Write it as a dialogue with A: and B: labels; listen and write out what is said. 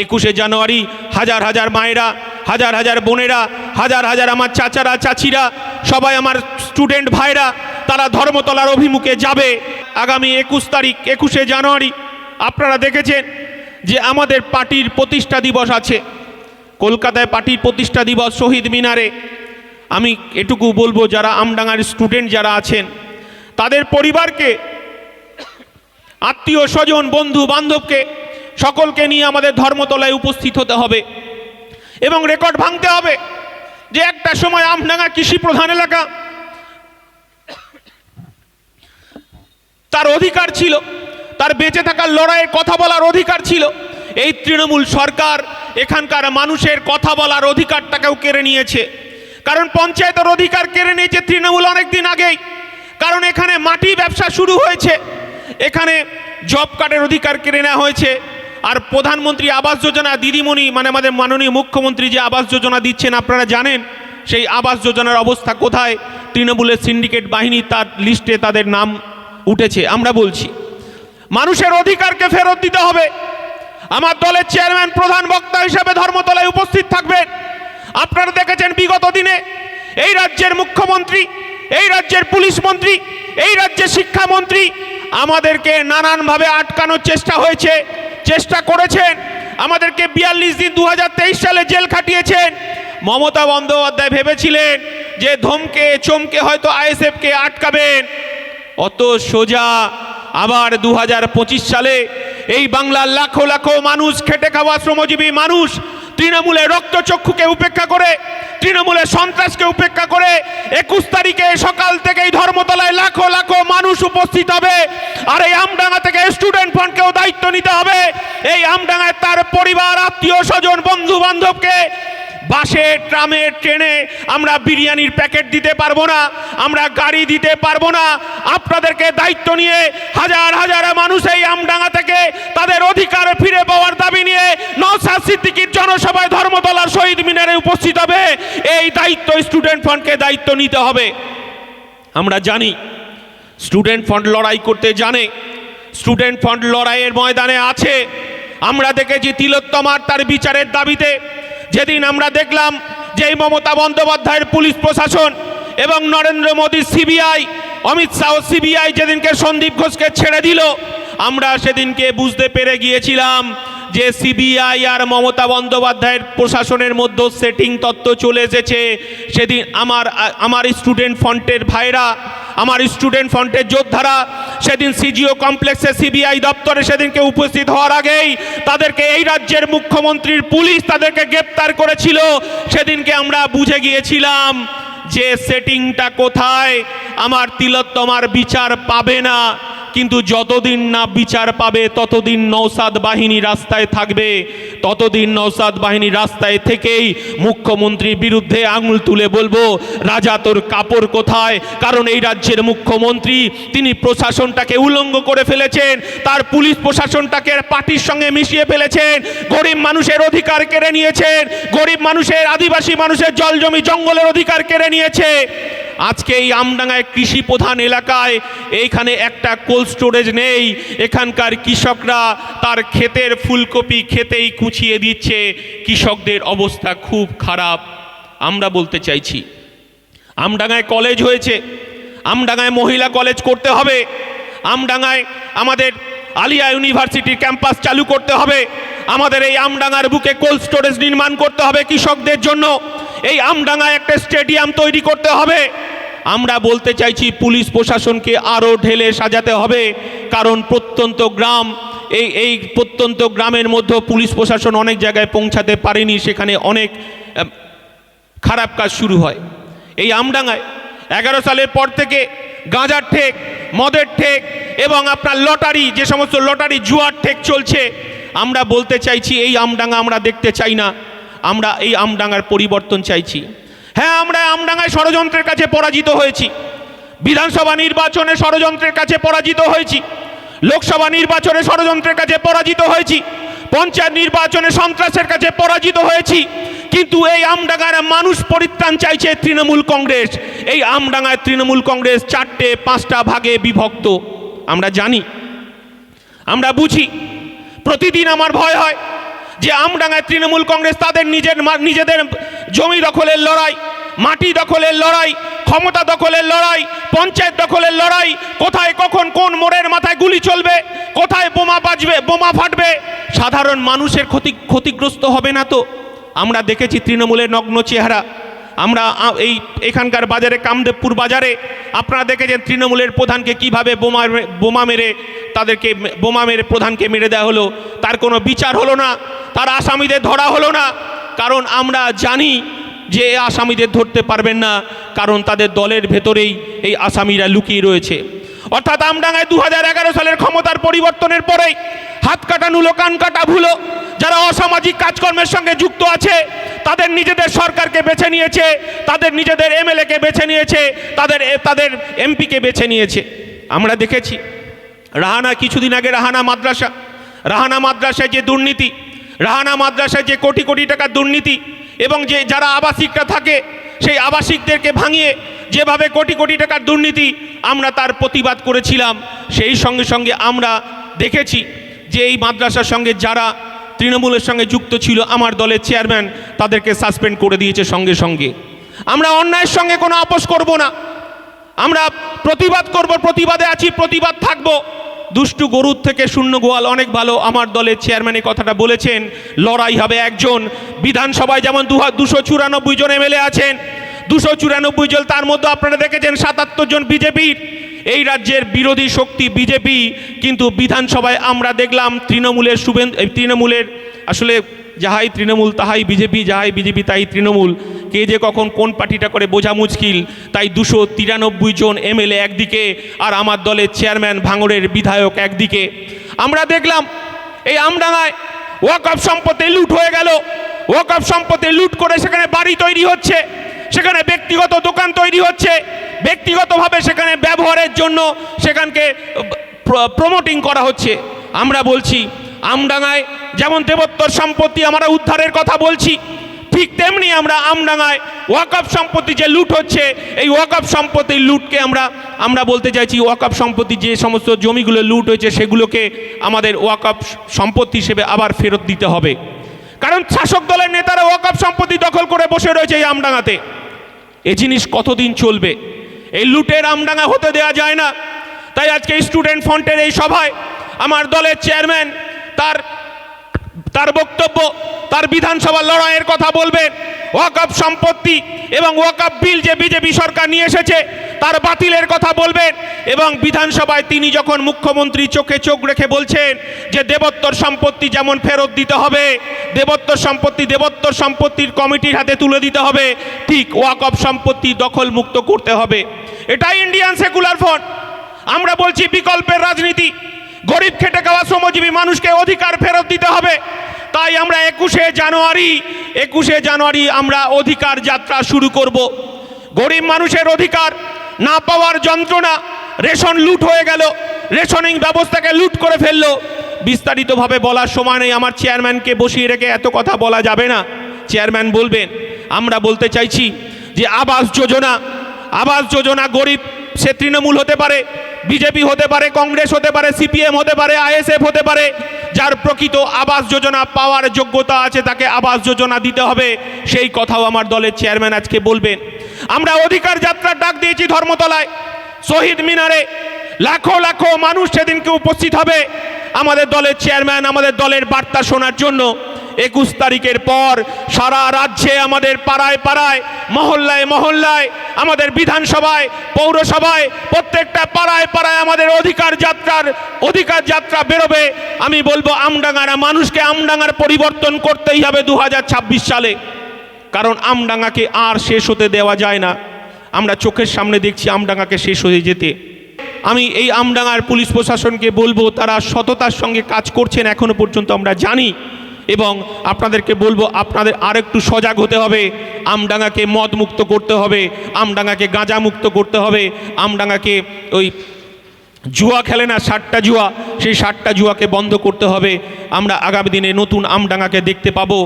A: 21শে জানুয়ারি হাজার হাজার মায়েরা, হাজার হাজার বোনেরা, হাজার হাজার আমার চাচারা চাচিরা, সবাই আমার স্টুডেন্ট ভাইরা, তারা ধর্মতলার অভিমুখে যাবে আগামী 21 তারিখ 21শে জানুয়ারি। আপনারা দেখেছেন যে আমাদের পার্টির প্রতিষ্ঠা দিবস আছে, কলকাতায় পার্টির প্রতিষ্ঠা দিবস শহীদ মিনারে। আমি এটুকু বলবো, যারা আমডাঙ্গার স্টুডেন্ট যারা আছেন তাদের পরিবারকে, আত্মীয় স্বজন, বন্ধু বান্ধবকে সকলকে নিয়ে আমাদের ধর্মতলায় উপস্থিত হতে হবে এবং রেকর্ড ভাঙতে হবে যে একটা সময় আমডাঙ্গা কৃষি প্রধান এলাকা, তার অধিকার ছিল, তার বেঁচে থাকার লড়াইয়ের কথা বলার অধিকার ছিল। এই তৃণমূল সরকার এখানকার মানুষের কথা বলার অধিকারটাকেও কেড়ে নিয়েছে। কারণ পঞ্চায়েতের অধিকার কেড়ে নিয়েছে তৃণমূল অনেক দিন আগেই। কারণ এখানে মাটি ব্যবসা শুরু হয়েছে, এখানে জব কার্ডের অধিকার কেড়ে নেওয়া হয়েছে। আর প্রধানমন্ত্রী আবাস যোজনা, দিদিমণি মানে আমাদের মাননীয় মুখ্যমন্ত্রী যে আবাস যোজনা দিচ্ছেন, আপনারা জানেন সেই আবাস যোজনার অবস্থা কোথায়। তৃণমূলের সিন্ডিকেট বাহিনী তার লিস্টে তাদের নাম উঠেছে। আমরা বলছি মানুষের অধিকারকে ফেরত দিতে হবে। আমার দলের চেয়ারম্যান প্রধান বক্তা হিসেবে ধর্মতলায় উপস্থিত থাকবেন। আপনারা দেখেছেন বিগত দিনে এই রাজ্যের মুখ্যমন্ত্রী, এই রাজ্যের পুলিশ মন্ত্রী, এই রাজ্যের শিক্ষামন্ত্রী আমাদেরকে নানানভাবে আটকানোর চেষ্টা করেছেন। আমাদেরকে 42 দিন 2023 সালে জেল খাটিয়েছেন। মমতা বন্দ্যোপাধ্যায় ভেবেছিলেন যে ধমকে চমকে হয়তো আইএসএফকে আটকাবেন, অত সোজা আবার 2025 সালে এই বাংলার লাখো লাখো মানুষ, খেটে খাওয়া শ্রমজীবী মানুষ তৃণমূলের রক্তচক্ষুকে উপেক্ষা করে, তৃণমূলের সন্ত্রাসকে উপেক্ষা করে 21 তারিখে সকাল থেকেই ধর্মতলায় লাখো লাখো মানুষ উপস্থিত হবে। আর এই আমডাঙ্গা থেকে স্টুডেন্ট ফান্ডকেও দায়িত্ব নিতে হবে। এই আমডাঙ্গায় তার পরিবার, আত্মীয় স্বজন, বন্ধু বান্ধবকে বাসে, ট্রামে, ট্রেনে আমরা বিরিয়ানির প্যাকেট দিতে পারবো না, আমরা গাড়ি দিতে পারবো না। আপনাদেরকে দায়িত্ব নিয়ে হাজার হাজার মানুষ এই আমডাঙ্গা থেকে তাদের অধিকার ফিরে পাওয়ার দাবি নিয়ে নওশাদ সিদ্দিকীর জনসভায় ধর্মতলার শহীদ মিনারে উপস্থিত হবে। এই দায়িত্ব স্টুডেন্ট ফান্ডকে দায়িত্ব নিতে হবে। আমরা জানি স্টুডেন্ট ফান্ড লড়াই করতে জানে, স্টুডেন্ট ফান্ড লড়াইয়ের ময়দানে আছে। আমরা দেখেছি তিলোত্তমার তার বিচারের দাবিতে যেদিন আমরা দেখলাম যে এই মমতা বন্দ্যোপাধ্যায়ের পুলিশ প্রশাসন এবং নরেন্দ্র মোদীর সিবিআই, অমিত শাহ সিবিআই যেদিনকে সন্দীপ ঘোষকে ছেড়ে দিল, আমরা সেদিনকে বুঝতে পেরে গিয়েছিলাম যে সিবিআই আর মমতা বন্দ্যোপাধ্যায়ের প্রশাসনের মধ্যে সেটিং তত্ত্ব চলে এসেছে। সেদিন আমার স্টুডেন্ট ফ্রন্টের ভাইরা, আমার স্টুডেন্ট ফ্রন্টের যোদ্ধারা সেদিন সিজিও কমপ্লেক্সে সিবিআই দপ্তরে সেদিনকে উপস্থিত হওয়ার আগেই তাদেরকে এই রাজ্যের মুখ্যমন্ত্রীর পুলিশ তাদেরকে গ্রেপ্তার করেছিল। সেদিনকে আমরা বুঝে গিয়েছিলাম যে সেটিংটা কোথায়। আমার তিলোত্তমার বিচার পাবে না, কিন্তু যতদিন না বিচার পাবে ততদিন নওশাদ বাহিনী রাস্তায় থাকবে, ততদিন নওশাদ বাহিনী রাস্তায় থেকেই মুখ্যমন্ত্রীর বিরুদ্ধে আঙুল তুলে বলবো, রাজা তোর কাপড় কোথায়। কারণ এই রাজ্যের মুখ্যমন্ত্রী তিনি প্রশাসনটাকে উলঙ্গ করে ফেলেছেন, তার পুলিশ প্রশাসনটাকে পার্টির সঙ্গে মিশিয়ে ফেলেছেন, গরিব মানুষের অধিকার কেড়ে নিয়েছেন, গরিব মানুষের, আদিবাসী মানুষের জল জমি জঙ্গলের অধিকার কেড়ে নিয়েছে। আজকে এই আমডাঙ্গায় কৃষি প্রধান এলাকায় এইখানে একটা কোল্ড স্টোরেজ নেই। এখানকার কৃষকরা তার ক্ষেতের ফুলকপি খেতেই কুচিয়ে দিচ্ছে। কৃষকদের অবস্থা খুব খারাপ। আমরা বলতে চাইছি আমডাঙ্গায় কলেজ হয়েছে, আমডাঙ্গায় মহিলা কলেজ করতে হবে, আমডাঙ্গায় আমাদের আলিয়া ইউনিভার্সিটির ক্যাম্পাস চালু করতে হবে, আমাদের এই আমডাঙ্গার বুকে কোল্ড স্টোরেজ নির্মাণ করতে হবে কৃষকদের জন্য, এই আমডাঙ্গায় একটা স্টেডিয়াম তৈরি করতে হবে। আমরা বলতে চাইছি পুলিশ প্রশাসনকে আরও ঢেলে সাজাতে হবে। কারণ প্রত্যন্ত গ্রাম, এই প্রত্যন্ত গ্রামের মধ্যে পুলিশ প্রশাসন অনেক জায়গায় পৌঁছাতে পারেনি, সেখানে অনেক খারাপ কাজ শুরু হয়। এই আমডাঙ্গায় 11 সালের পর থেকে গাঁজার ঠেক, মদের ঠেক এবং আপনার লটারি, যে সমস্ত লটারি জুয়ার ঠেক চলছে, আমরা বলতে চাইছি এই আমডাঙ্গা আমরা দেখতে চাই না। আমরা এই আমডাঙ্গার পরিবর্তন চাইছি। হ্যাঁ, আমরা আমডাঙ্গায় ষড়যন্ত্রের কাছে পরাজিত হয়েছি, বিধানসভা নির্বাচনে ষড়যন্ত্রের কাছে পরাজিত হয়েছি, লোকসভা নির্বাচনে ষড়যন্ত্রের কাছে পরাজিত হয়েছি, পঞ্চায়েত নির্বাচনে সন্ত্রাসের কাছে পরাজিত হয়েছি। কিন্তু এই আমডাঙ্গার মানুষ পরিত্রাণ চাইছে তৃণমূল কংগ্রেস। এই আমডাঙ্গায় তৃণমূল কংগ্রেস 4-5টা ভাগে বিভক্ত। আমরা জানি, আমরা বুঝি। প্রতিদিন আমার ভয় হয় যে আমডাঙ্গায় তৃণমূল কংগ্রেস তাদের নিজেদের জমি দখলের লড়াই, মাটি দখলের লড়াই, ক্ষমতা দখলের লড়াই, পঞ্চায়েত দখলের লড়াই, কোথায় কখন কোন মোড়ের মাথায় গুলি চলবে, কোথায় বোমা বাজবে, বোমা ফাটবে, সাধারণ মানুষের ক্ষতিগ্রস্ত হবে না তো? আমরা দেখেছি তৃণমূলের নগ্ন চেহারা। আমরা এখানকার বাজারে, কামদেবপুর বাজারে আপনারা দেখেছেন তৃণমূলের প্রধানকে কিভাবে বোমা মেরে প্রধানকে মেরে দেওয়া হলো। তার কোনো বিচার হলো না, তার আসামিদের ধরা হলো না। কারণ আমরা জানি যে এই আসামিদের ধরতে পারবেন না, কারণ তাদের দলের ভেতরেই এই আসামিরা লুকিয়ে রয়েছে। অর্থাৎ আমডাঙ্গায় 2011 সালের ক্ষমতার পরিবর্তনের পরেই হাত কাটা নুলো, কান কাটা ভুলো, যারা অসামাজিক কাজকর্মের সঙ্গে যুক্ত আছে তাদের নিজেদের সরকারকে বেছে নিয়েছে, তাদের নিজেদের এমএলএকে বেছে নিয়েছে, তাদের এমপিকে বেছে নিয়েছে। আমরা দেখেছি রাহানা, কিছুদিন আগে রাহানা মাদ্রাসায় যে দুর্নীতি, রাহানা মাদ্রাসায় যে কোটি কোটি টাকার দুর্নীতি, এবং যে যারা আবাসিকরা থাকে সেই আবাসিকদেরকে ভাঙিয়ে যেভাবে কোটি কোটি টাকার দুর্নীতি, আমরা তার প্রতিবাদ করেছিলাম। সেই সঙ্গে সঙ্গে আমরা দেখেছি যে এই মাদ্রাসার সঙ্গে যারা তৃণমূলের সঙ্গে যুক্ত ছিল, আমার দলের চেয়ারম্যান তাদেরকে সাসপেন্ড করে দিয়েছে সঙ্গে সঙ্গে। আমরা অন্যায়ের সঙ্গে কোনো আপোষ করব না, আমরা প্রতিবাদ করব, প্রতিবাদে আছি, প্রতিবাদ থাকব। দুষ্টু গরুর থেকে শূন্য গোয়াল অনেক ভালো, আমার দলের চেয়ারম্যান এই কথাটা বলেছেন। লড়াই হবে একজন। বিধানসভায় যেমন 294 জন এমএলএ আছেন, 294 জন, তার মধ্যে আপনারা দেখেছেন 77 জন বিজেপির। এই রাজ্যের বিরোধী শক্তি বিজেপি, কিন্তু বিধানসভায় আমরা দেখলাম তৃণমূলের আসলে যাহাই তৃণমূল তাহাই বিজেপি, যাহাই বিজেপি তাই তৃণমূল, কে যে কখন কোন পার্টিটা করে বোঝা মুশকিল। তাই 293 জন এমএলএ একদিকে, আর আমার দলের চেয়ারম্যান ভাঙড়ের বিধায়ক একদিকে। আমরা দেখলাম এই আমডাঙ্গায় ওয়াকফ সম্পত্তি লুট হয়ে গেল। ওয়াকফ সম্পত্তি লুট করে সেখানে বাড়ি তৈরি হচ্ছে, সেখানে ব্যক্তিগত দোকান তৈরি হচ্ছে, ব্যক্তিগতভাবে সেখানে ব্যবহারের জন্য সেখানকে প্রমোটিং করা হচ্ছে। আমরা বলছি আমডাঙ্গায় যেমন দেবোত্তর সম্পত্তি আমরা উদ্ধারের কথা বলছি, ঠিক তেমনি আমরা আমডাঙ্গায় ওয়াকফ সম্পত্তি যে লুট হচ্ছে, এই ওয়াকফ সম্পত্তির লুটকে আমরা বলতে চাইছি ওয়াকফ সম্পত্তি যে সমস্ত জমিগুলো লুট হয়েছে সেগুলোকে আমাদের ওয়াকফ সম্পত্তি হিসেবে আবার ফেরত দিতে হবে। কারণ শাসক দলের নেতারা ওয়াকফ সম্পত্তি দখল করে বসে রয়েছে এই আমডাঙ্গাতে। এই জিনিস কতদিন চলবে? এই লুটের আমডাঙ্গা হতে দেওয়া যায় না। তাই আজকে স্টুডেন্ট ফ্রন্টের এই সভায় আমার দলের চেয়ারম্যান তার বক্তব্য, তার বিধানসভার লড়াইয়ের কথা বলবেন। ওয়াকফ সম্পত্তি এবং ওয়াকফ বিল যে বিজেপি সরকার নিয়ে এসেছে তার বাতিলের কথা বলবেন। এবং বিধানসভায় তিনি যখন মুখ্যমন্ত্রী চোখে চোখ রেখে বলছেন যে দেবোত্তর সম্পত্তি যেমন ফেরত দিতে হবে, দেবোত্তর সম্পত্তির কমিটির হাতে তুলে দিতে হবে, ঠিক ওয়াকফ সম্পত্তি দখল মুক্ত করতে হবে। এটাই ইন্ডিয়ান সেকুলার ফ্রন্ট। আমরা বলছি বিকল্পের রাজনীতি, গরিব খেটে খাওয়া শ্রমজীবী মানুষকে অধিকার ফেরত দিতে হবে। তাই আমরা 21শে জানুয়ারি আমরা অধিকার যাত্রা শুরু করব। গরিব মানুষের অধিকার না পাওয়ার যন্ত্রণা, রেশন লুট হয়ে গেল, রেশনিং ব্যবস্থাকে লুট করে ফেললো। বিস্তারিতভাবে বলার সময় নেই, আমার চেয়ারম্যানকে বসিয়ে রেখে এত কথা বলা যাবে না, চেয়ারম্যান বলবেন। আমরা বলতে চাইছি যে আবাস যোজনা গরিব, সে তৃণমূল হতে পারে, বিজেপি হতে পারে, কংগ্রেস হতে পারে, সিপিএম হতে পারে, আইএসএফ হতে পারে, যার প্রকৃত আবাস যোজনা পাওয়ার যোগ্যতা আছে তাকে আবাস যোজনা দিতে হবে, সেই কথাও আমার দলের চেয়ারম্যান আজকে বলবেন। আমরা অধিকার যাত্রার ডাক দিয়েছি ধর্মতলায়, শহীদ মিনারে লাখো লাখো মানুষ সেদিনকে উপস্থিত হবে আমাদের দলের চেয়ারম্যান আমাদের দলের বার্তা শোনার জন্য। 21 তারিখের পর সারা রাজ্যে আমাদের পাড়ায় পাড়ায়, মহল্লায় মহল্লায়, আমাদের বিধানসভায়, পৌরসভায়, প্রত্যেকটা পাড়ায় পাড়ায় আমাদের অধিকার যাত্রা বেরোবে। আমি বলবো আমডাঙ্গার মানুষকে আমডাঙ্গার পরিবর্তন করতেই হবে 2026 সালে, কারণ আমডাঙ্গাকে আর শেষ হতে দেওয়া যায় না। আমরা চোখের সামনে দেখছি আমডাঙ্গাকে শেষ হয়ে যেতে। আমি এই আমডাঙ্গার পুলিশ প্রশাসনকে বলবো তারা সততার সঙ্গে কাজ করছেন এখনো পর্যন্ত আমরা জানি, এবং আপনাদেরকে বলবো আপনাদের আরেকটু সজাগ হতে হবে। আমডাঙ্গাকে মদ মুক্ত করতে হবে, আমডাঙ্গাকে গাঁজা মুক্ত করতে হবে, আমডাঙ্গাকে ওই জুয়া খেলে না 60টা জুয়া, সেই 60টা জুয়াকে বন্ধ করতে হবে। আমরা আগামী দিনে নতুন আমডাঙ্গাকে দেখতে পাবো।